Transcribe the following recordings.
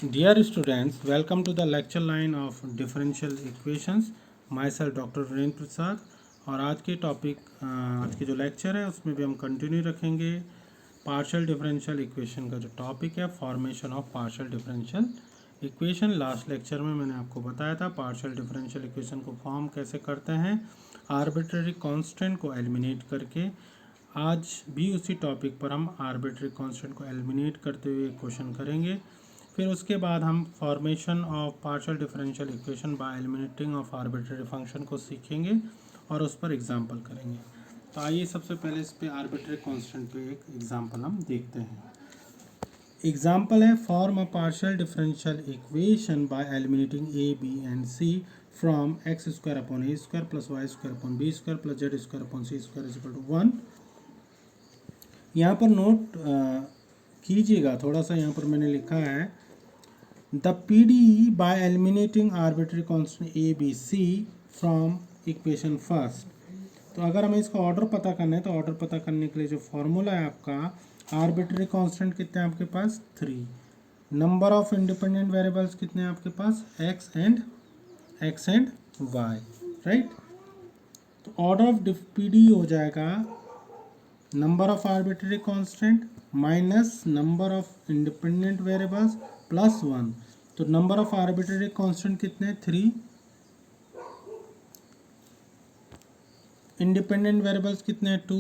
Dear students, welcome to the lecture line of differential equations. Myself doctor Virendra Prasad. और आज के आज के जो लेक्चर है उसमें भी हम कंटिन्यू रखेंगे पार्शियल डिफरेंशियल इक्वेशन का जो टॉपिक है formation of partial differential equation. Last lecture में मैंने आपको बताया था पार्शियल डिफरेंशियल इक्वेशन को फॉर्म कैसे करते हैं आर्बिट्रेरी कांस्टेंट को एलिमिनेट करके। आज भी उसी टॉपिक पर हम आर्बिट्रेरी कांस्टेंट को एलिमिनेट करते हुए क्वेश्चन करेंगे। फिर उसके बाद हम formation of partial differential equation by eliminating of arbitrary function को सीखेंगे और उस पर एग्जांपल करेंगे। तो आइए सबसे पहले इस पे आर्बिट्रेरी कांस्टेंट पे एक एग्जांपल हम देखते हैं। एग्जांपल है form a partial differential equation by eliminating a b and c from x square upon a square plus y square upon B square plus z square upon C square is equal to 1। यहाँ पर note कीजिएगा, थोड़ा सा यहाँ पर मैंने लिखा है the PDE by eliminating arbitrary constant A, B, C from equation first। तो अगर हमें इसका ऑर्डर पता करना है तो ऑर्डर पता करने के लिए जो फॉर्मूला है आपका आर्बिट्ररी कांस्टेंट कितने हैं आपके पास 3, नंबर ऑफ इंडिपेंडेंट वेरिएबल्स कितने हैं आपके पास x एंड y, राइट। तो ऑर्डर ऑफ PDE हो जाएगा number of arbitrary constant minus number of independent variables plus 1। तो नंबर ऑफ आर्बिट्ररी कांस्टेंट कितने 3, इंडिपेंडेंट वेरिएबल्स कितने 2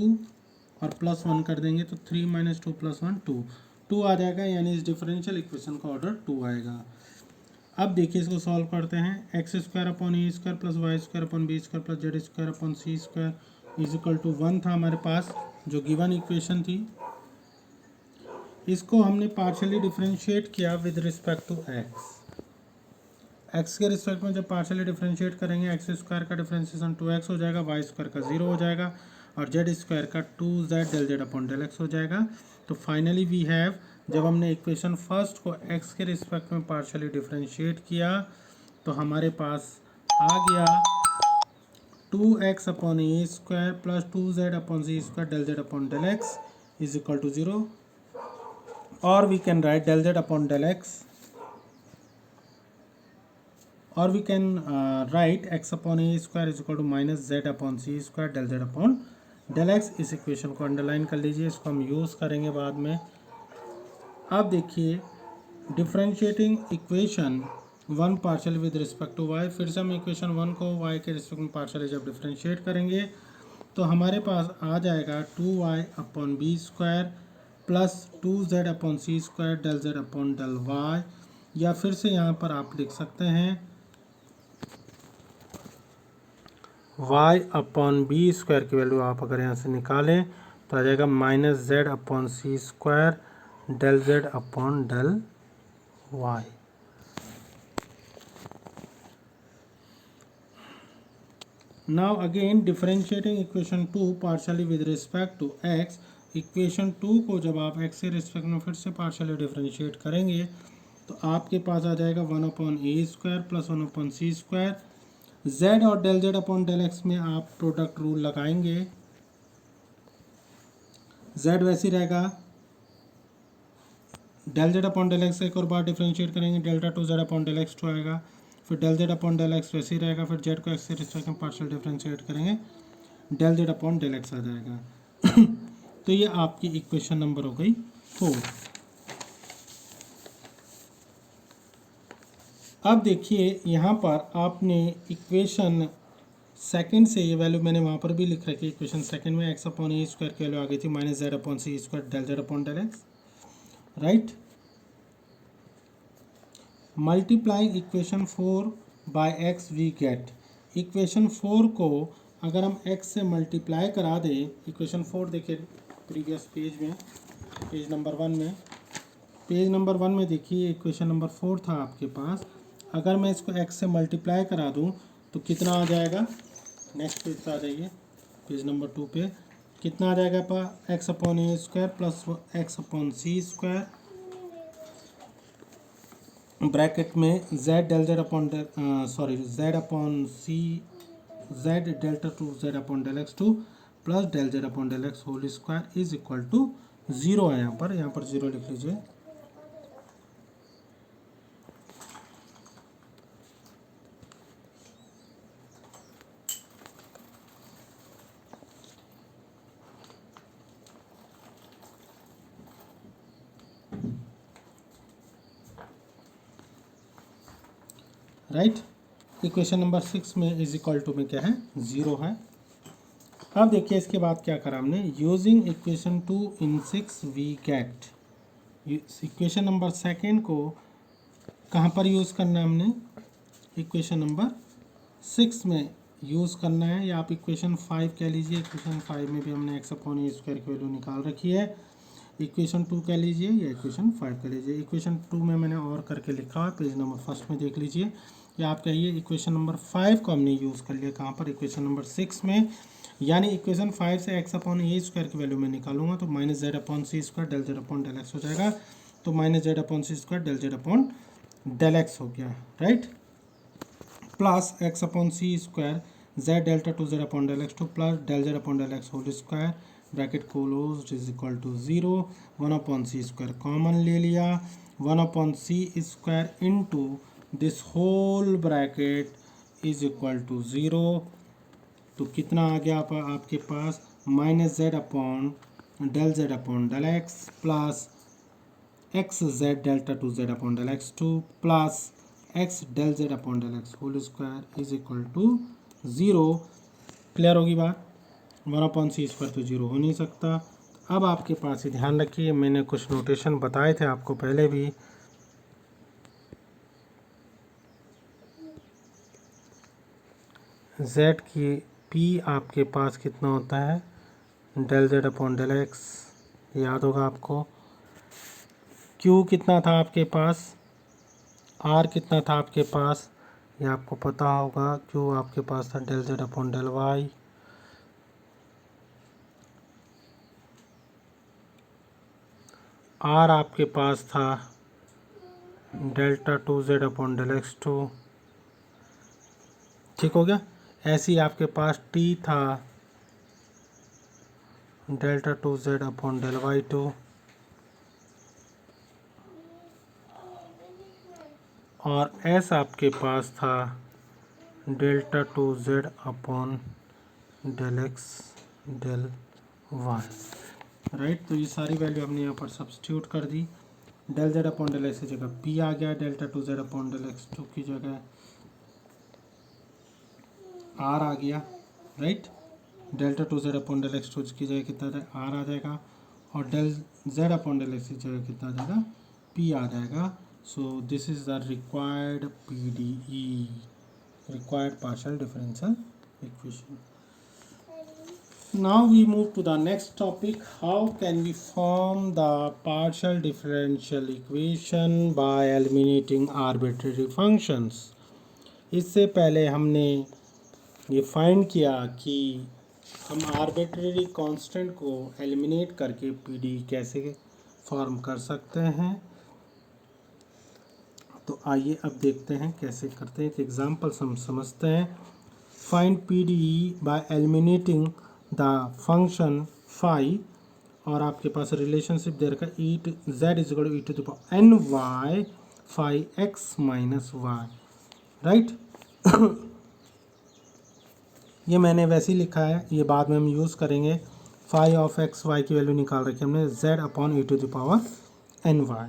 और प्लस 1 कर देंगे तो 3 माइनस 2 प्लस 1 2 आ जाएगा, यानी इस डिफरेंशियल इक्वेशन का ऑर्डर 2 आएगा। अब देखिए इसको सॉल्व करते हैं। X square upon a square plus y square upon B square plus z square upon C square is equal to 1 था हमारे पास जो गिवन इक्वेशन थी। इसको हमने पार्शियली डिफरेंशिएट किया विद रिस्पेक्ट टू एक्स के रिस्पेक्ट में जब पार्शियली डिफरेंशिएट करेंगे एक्स स्क्वायर का डिफरेंशिएशन 2x हो जाएगा, वाई स्क्वायर का 0 हो जाएगा और जेड स्क्वायर का 2z del Z upon del x हो जाएगा। तो फाइनली वी हैव, जब हमने इक्वेशन फर्स्ट को x के रिस्पेक्ट में पार्शियली डिफरेंशिएट किया तो हमारे पास आ गया 2x upon a square plus 2z upon C square del Z upon del x is equal to 0। or we can write del z upon del x, or we can write x upon a square is equal to minus z upon c square del z upon del x। इस equation को underline कर लीजिए, इसको हम use करेंगे बाद में। अब देखिए differentiating equation 1 partial with respect to y, फिर से हम इक्वेशन 1 को y के रिस्पेक्ट में पार्शियली जब डिफरेंशिएट करेंगे तो हमारे पास आ जाएगा 2y upon B square plus 2z upon सी square del Z upon del Y, या फिर से यहाँ पर आप लिख सकते हैं y अपॉन बी स्क्वायर की वैल्यू आप अगर यहाँ से निकालें तो आ जाएगा minus z upon C square del Z upon del y. Now again differentiating equation 2 partially with respect to x, equation 2 को जब आप x के रिस्पेक्ट में फिर से पार्शियली डिफरेंशिएट करेंगे तो आपके पास आ जाएगा 1 upon a square plus 1 upon C square. z और del Z upon del x में आप प्रोडक्ट रूल लगाएंगे, z वैसे ही रहेगा, del Z upon del x एक और बार डिफरेंशिएट करेंगे delta 2z upon del x 2 आएगा, फिर del Z upon del x वैसे ही रहेगा, फिर जेड को एक्स के रिस्पेक्ट में पार्शियल डिफरेंशिएट करेंगे del Z upon del x आ जाएगा। तो ये आपकी इक्वेशन नंबर हो गई 4। अब देखिए यहाँ पर आपने इक्वेशन सेकंड से ये वैल्यू मैंने वहाँ पर भी लिख रखी है। इक्वेशन सेकंड में एक्स अपॉन ए स्क्वायर की वैल्यू आ गई थी minus z upon C square del Z upon del x, right. Multiplying equation 4 by x we get, equation 4 को अगर हम x से मल्टीप्लाई करा दें, इक्वेशन 4 देखिए प्रीवियस पेज में, पेज नंबर 1 में देखिए इक्वेशन नंबर 4 था आपके पास। अगर मैं इसको x से मल्टीप्लाई करा दूं तो कितना आ जाएगा, नेक्स्ट पेज पे आ जाइए, पेज नंबर 2 पे कितना आ जाएगा आपका x upon a square plus x upon C square bracket में z del Z upon z upon c z delta 2z upon del x 2 plus del Z upon del x whole square is equal to 0 है। यहाँ पर 0 लिख लीजिए। Right. Equation number 6 में is equal to में क्या है, 0 है। अब देखिए इसके बाद क्या करा हमने, using equation 2 in 6 we get, equation number 2 को कहाँ पर यूज़ करना है हमने, इक्वेशन नंबर 6 में यूज़ करना है, या आप इक्वेशन 5 कह लीजिए। इक्वेशन 5 में भी हमने एक्स अपॉन ए स्क्वायर की वैल्यू निकाल रखी है। इक्वेशन 2 कह लीजिए या इक्वेशन 5 कह लीजिए। इक्वेशन 2 में मैंने और करके लिखा है, पेज नंबर 1 में देख लीजिए, या आप कहिए इक्वेशन नंबर 5 को हमने यूज़ कर लिया कहाँ पर, इक्वेशन नंबर 6 में। यानी इक्वेशन 5 से एक्स अपॉन ए स्क्वायर की वैल्यू मैं निकालूंगा तो माइनस जेड अपॉन सी square del Z upon del x हो जाएगा। तो माइनस जेड अपॉन सी square del Z upon del x हो गया, right. Plus x upon C square z delta 2 z upon del x 2 plus del Z upon del x whole square bracket closed is equal to 0। 1 upon C square common ले लिया, 1 upon C square into this whole bracket is equal to 0। तो कितना आ गया आपके पास, minus z upon del x plus x z delta 2 z upon del x 2 plus x del Z upon del x whole square is equal to 0। Clear होगी बात। 1 upon सी square तो 0 हो नहीं सकता। अब आपके पास ही ध्यान रखिए, मैंने कुछ नोटेशन बताए थे आपको पहले भी, z की p आपके पास कितना होता है, del Z upon del x, याद होगा आपको। q कितना था आपके पास, r कितना था आपके पास, ये आपको पता होगा। q आपके पास था del Z upon del y, r आपके पास था delta 2 z upon del x 2, ठीक हो गया। ऐसे ही आपके पास t था delta 2 z upon del y 2, और s आपके पास था delta 2 z upon del x del y, right. तो ये सारी वैल्यू हमने यहाँ पर सब्स्टिट्यूट कर दी। Del Z upon del x की जगह p आ गया, delta 2 z upon del x 2 की जगह r आ गया, right. Delta 2 z upon del x 2 की जगह कितना r आ जाएगा, और del Z upon del x की जगह कितना आ जाएगा, p आ जाएगा। So this is the required PDE, required partial differential equation. Now we move to the next topic. How can we form the partial differential equation by eliminating arbitrary functions? इससे पहले हमने ये फाइंड किया कि हम arbitrary constant को eliminate करके PDE कैसे फॉर्म कर सकते हैं। तो आइए अब देखते हैं कैसे करते हैं, एक एग्जांपल हम समझते हैं। Find PDE by eliminating the function phi, और आपके पास रिलेशनशिप दे रखा है z is equal to e to the power n y phi x minus y, right. ये मैंने वैसे ही लिखा है, ये बाद में हम यूज़ करेंगे। फाई ऑफ एक्स वाई की वैल्यू निकाल रखी है हमने z upon e to the power n y।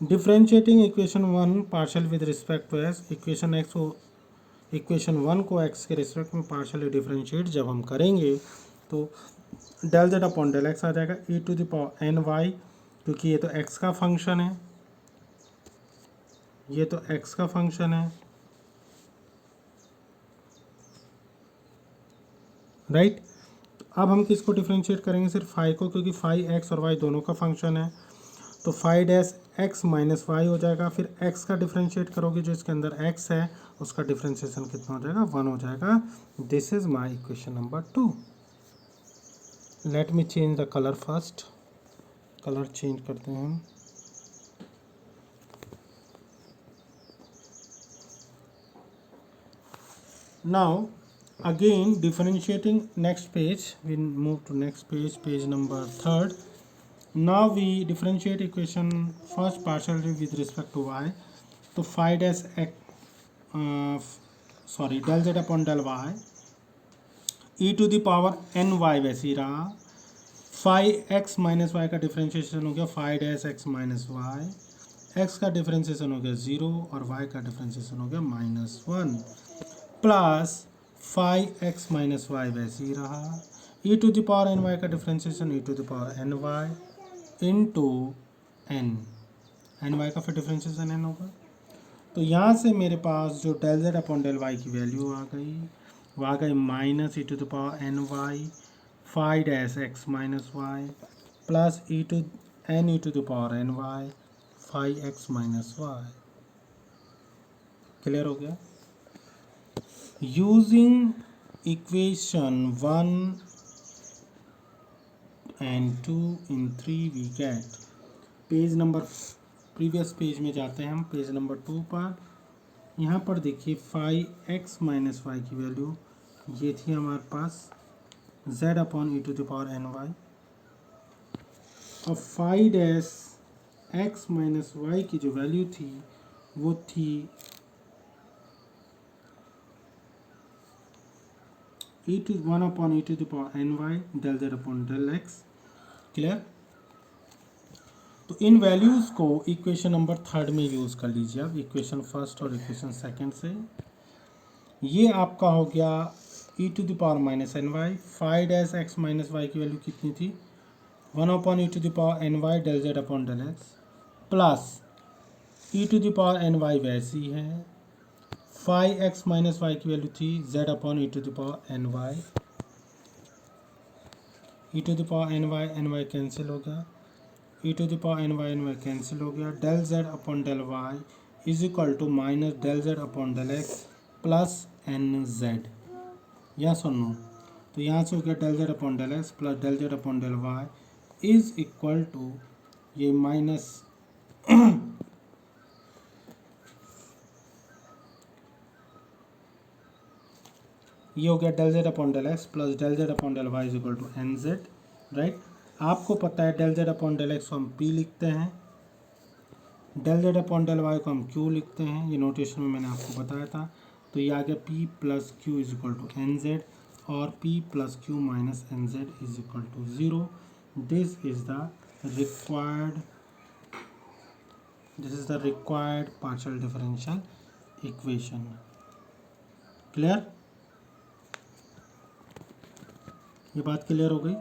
Differentiating equation 1 partial with respect to x, equation 1 को x के रिस्पेक्ट में पार्शियली डिफ्रेंशिएट जब हम करेंगे तो del Z upon del x आ जाएगा e to the power n y, क्योंकि ये तो x का फंक्शन है, ये तो x का फंक्शन है, राइट। अब हम किसको डिफ्रेंशिएट करेंगे, सिर्फ फाई को, क्योंकि फाई x और y दोनों का फंक्शन है। तो phi dash x minus y हो जाएगा, फिर x का डिफ्रेंशिएट करोगे जो इसके अंदर x है उसका डिफ्रेंशिएशन कितना हो जाएगा, 1 हो जाएगा। This is my equation number 2। Let me change the colour first, colour change करते हैं हम। Now again differentiating next page, we move to next page, page number 3rd। Now we differentiate equation first partially with respect to y. तो phi dash del z upon del y e to the power n y वैसे ही रहा। phi x minus y का differentiation हो गया phi dash x minus y x का differentiation हो गया 0 और y का डिफ्रेंसिएशन हो गया -1 प्लस 5x माइनस वाई वैसे ही रहा। e to the power n y का differentiation e to the power n y into n y का फिर डिफ्रेंसिएशन n होगा। तो यहाँ से मेरे पास जो del Z upon del y की वैल्यू आ गई वो आ गई minus e to the power n y 5x minus y plus e to the power n y 5x minus y. Clear हो गया? Using equation 1 and 2 in 3 we get page number previous page में जाते हैं हम page number 2 पर। यहाँ पर देखिए 5x माइनस वाई की वैल्यू ये थी हमारे पास z upon e to the power n y और 5x माइनस वाई की जो वैल्यू थी वो थी one upon e to the power n y del z upon del x। Clear? तो इन वैल्यूज़ को इक्वेशन नंबर 3 में यूज़ कर लीजिए आप इक्वेशन फर्स्ट और इक्वेशन सेकंड से। ये आपका हो गया e to the power minus n y 5x minus y की वैल्यू कितनी थी 1 upon e to the power n y del Z upon del x plus e to the power n y वैसी है 5x माइनस वाई की value थी z upon e to the power n y e to the power n y cancel हो गया e to the power n y cancel हो गया del Z upon del y is equal to minus del Z upon del x plus n z. यहाँ सुनो तो यहाँ से हो गया del Z upon del x plus del Z upon del y is equal to ये minus ये हो गया del Z upon del x plus del Z upon del y is equal to n z. Right? आपको पता है del Z upon del x को हम p लिखते हैं del Z upon del y को हम क्यू लिखते हैं। ये नोटेशन में मैंने आपको बताया था। तो ये आ गया p plus q is equal to n z और p plus q minus n z is equal to 0। This is the required partial differential equation. Clear? ये बात क्लियर हो गई?